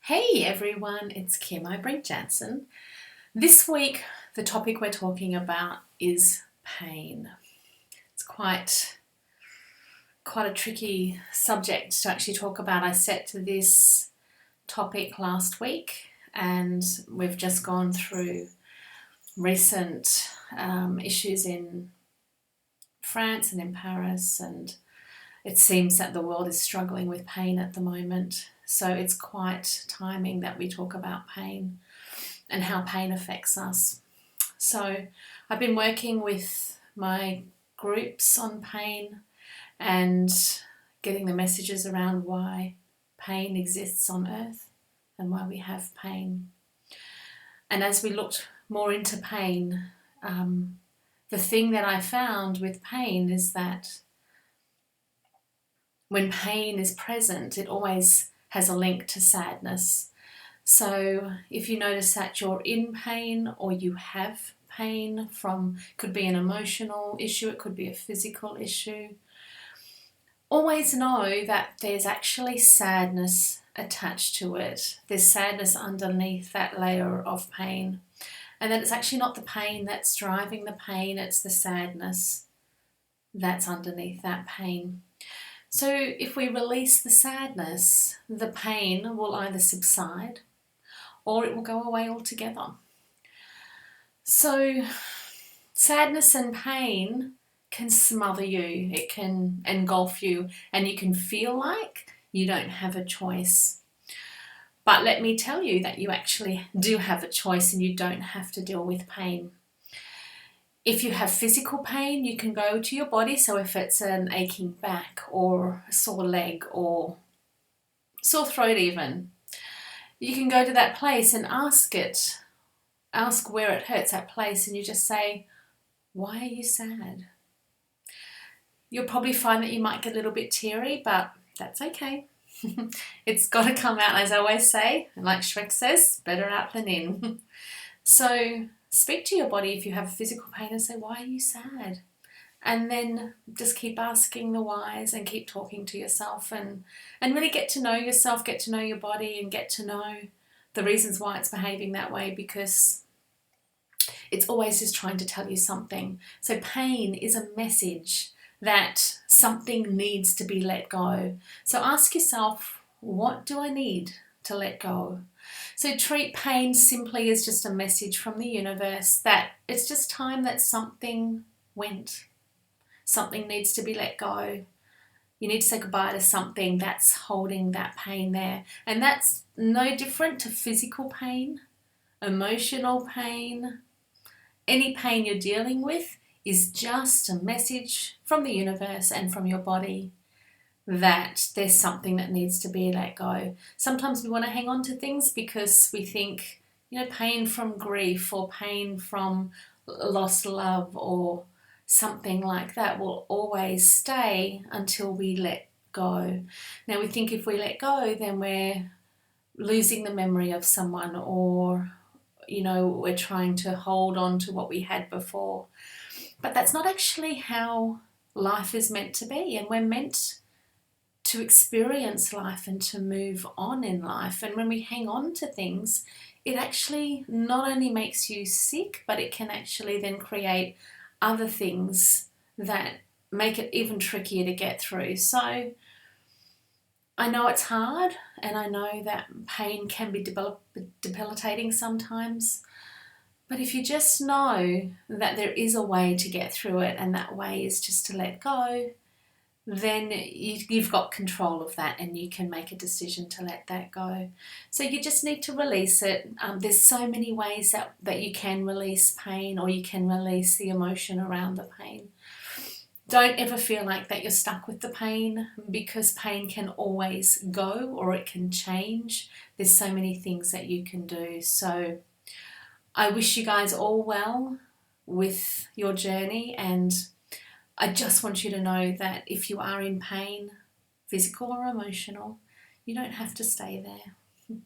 Hey everyone, it's Kim O'Brien Jansen. This week, the topic we're talking about is pain. It's quite a tricky subject to actually talk about. I set this topic last week, and we've just gone through recent issues in France and in Paris, and it seems that the world is struggling with pain at the moment. So it's quite timing that we talk about pain and how pain affects us. So I've been working with my groups on pain and getting the messages around why pain exists on earth and why we have pain. And as we looked more into pain, the thing that I found with pain is that when pain is present, it always has a link to sadness. So if you notice that you're in pain or you have pain from, could be an emotional issue, it could be a physical issue, always know that there's actually sadness attached to it. There's sadness underneath that layer of pain. And that it's actually not the pain that's driving the pain, it's the sadness that's underneath that pain. So if we release the sadness, the pain will either subside or it will go away altogether. So sadness and pain can smother you, it can engulf you, and you can feel like you don't have a choice. But let me tell you that you actually do have a choice and you don't have to deal with pain. If you have physical pain, you can go to your body. So if it's an aching back or a sore leg or sore throat even, you can go to that place and ask where it hurts, that place, and you just say, why are you sad? You'll probably find that you might get a little bit teary, but that's okay. It's got to come out, as I always say, and like Shrek says, better out than in. So speak to your body if you have physical pain and say, why are you sad? And then just keep asking the whys and keep talking to yourself and really get to know yourself, get to know your body and get to know the reasons why it's behaving that way, because it's always just trying to tell you something. So pain is a message that something needs to be let go. So ask yourself, what do I need to let go? So treat pain simply as just a message from the universe that it's just time that something went. Something needs to be let go. You need to say goodbye to something that's holding that pain there. And that's no different to physical pain, emotional pain. Any pain you're dealing with is just a message from the universe and from your body that there's something that needs to be let go. Sometimes we want to hang on to things because we think, pain from grief or pain from lost love or something like that will always stay until we let go. Now we think if we let go, then we're losing the memory of someone, or we're trying to hold on to what we had before. But that's not actually how life is meant to be, and we're meant to experience life and to move on in life. And when we hang on to things, it actually not only makes you sick, but it can actually then create other things that make it even trickier to get through. So I know it's hard, and I know that pain can be debilitating sometimes, but if you just know that there is a way to get through it, and that way is just to let go, then you've got control of that and you can make a decision to let that go. So you just need to release it. There's so many ways that you can release pain, or you can release the emotion around the pain. Don't ever feel like that you're stuck with the pain, because pain can always go or it can change. There's so many things that you can do. So I wish you guys all well with your journey, and I just want you to know that if you are in pain, physical or emotional, you don't have to stay there.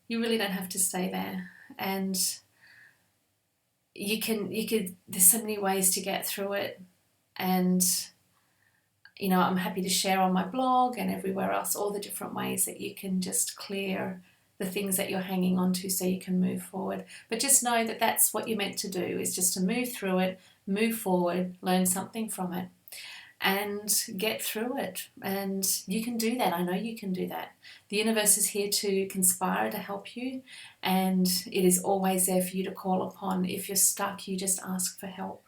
You really don't have to stay there. And there's so many ways to get through it. And, I'm happy to share on my blog and everywhere else all the different ways that you can just clear the things that you're hanging on to so you can move forward. But just know that that's what you're meant to do, is just to move through it, move forward, learn something from it, and get through it. And you can do that. I know you can do that. The universe is here to conspire to help you, and it is always there for you to call upon. If you're stuck, you just ask for help.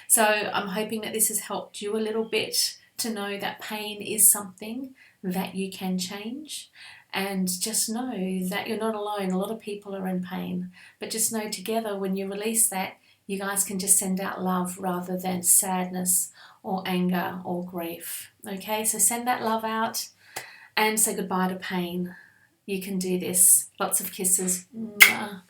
So I'm hoping that this has helped you a little bit to know that pain is something that you can change. And just know that you're not alone. A lot of people are in pain. But just know together, when you release that, you guys can just send out love rather than sadness or anger or grief. Okay, so send that love out and say goodbye to pain. You can do this. Lots of kisses. Mwah.